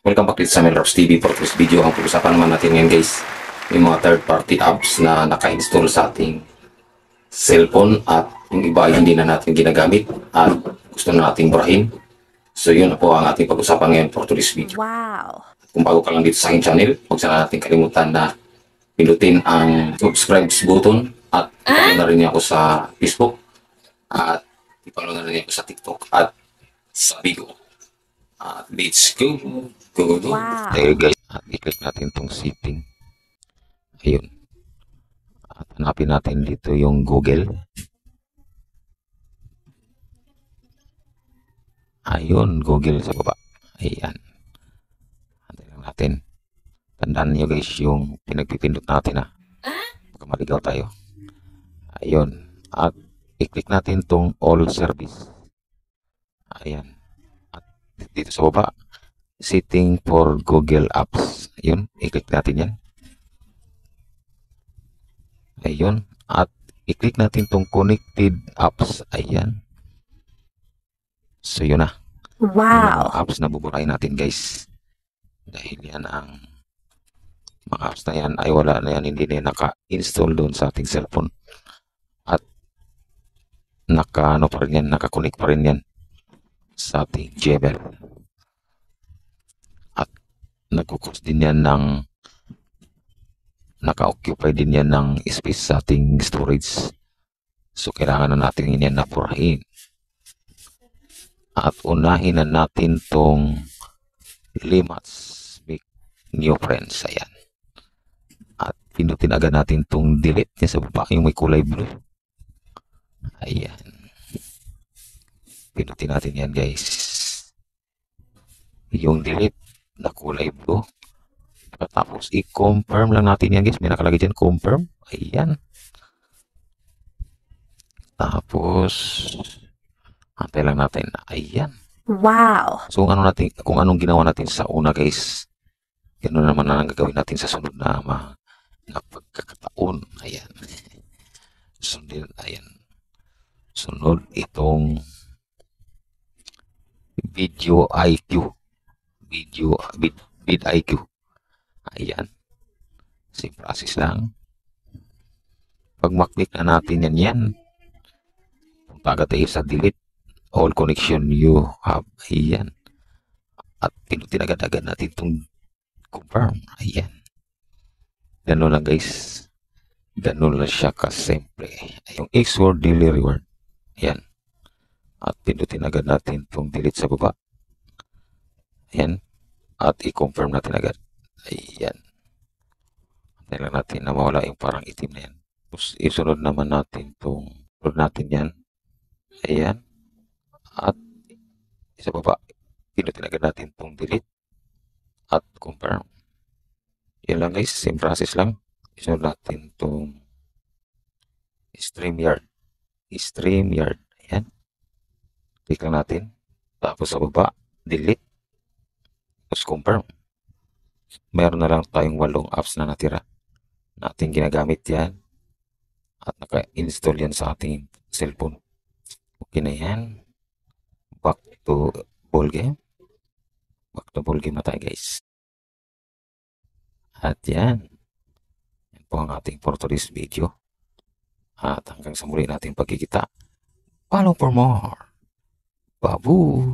Welcome back dito sa Melrose TV. For this video, ang pag-usapan naman natin ngayon guys, yung mga third-party apps na naka-install sa ating cellphone at yung iba ay hindi na natin ginagamit at gusto na nating burahin. So yun na po ang ating pag-usapan ngayon for today's video. Wow! Kung bago ka lang dito sa aking channel, huwag sana natin kalimutan na pindutin ang subscribe button at ipalo na rin niyo ako sa Facebook at ipalo na rin niyo ako sa TikTok at sa Bigo. At let's go! Go! Wow! There guys, at i-click natin itong setting. Ayun. At hanapin natin dito yung Google. Ayun, Google sa baba. Ayan. Hanapin lang natin. Tandaan niyo guys yung pinagpipindot natin ha. Baka maligaw tayo. Ayun. At i-click natin itong all service. Ayan. At dito sa baba, setting for Google Apps. Ayun, i-click natin yan. Ayun. At i-click natin itong connected apps. Ayan. So yun na. Wow! Yung apps na buburahin natin guys. Dahil yan ang mga apps na yan ay wala na yan. Hindi na naka-install doon sa ating cellphone. At naka-ano pa rin yan. Naka-connect pa rin yan sa ating Gmail. At nagkukos din yan ng naka-occupy din yan ng space sa ating storage. So kailangan na natin yan na purahin. At unahin na natin tong limits make new friends. Ayan. At pindutin agad natin tong delete niya sa baba yung may kulay blue. Ayan. Pindutin natin yan guys. Yung delete na kulay blue. Tapos i-confirm lang natin yan guys. May nakalagay dyan confirm. Ayan. Tapos antay lang natin. Ayan. Wow! So kung anong ginawa natin sa una guys, ganoon naman na ang gagawin natin sa sunod na mga pagkakataon. Ayan. Sunod, ayan. Sunod itong video IQ. Vid IQ. Ayan. Same process lang. Pag maklik na natin yan. Punta agad tayo sa delete all connection you have. Ayan. At pinutin agad-agad natin itong confirm. Ayan. Ganun lang guys. Ganun lang siya kasimple. Yung X-word daily reward. Ayan. At pinutin agad natin itong delete sa baba. Ayan. At i-confirm natin agad. Ayan. Antayin lang natin na mawala yung parang itim na yan. Tapos isunod naman natin itong sunod natin yan. Ayan. At sa baba, pinutin agad natin itong delete at confirm. Yan lang guys, same process lang. Isunod natin itong StreamYard. Ayan. Click lang natin. Tapos sa baba, delete. Tapos confirm. Meron na lang tayong 8 apps na natira. Natin ginagamit yan. At naka-install yan sa ating cellphone. Okay na yan. Back to ball game. Back to ball game na tayo guys. At yan. Yan po ang ating for today's video. At hanggang sa muli nating pagkikita. Follow for more. Babu!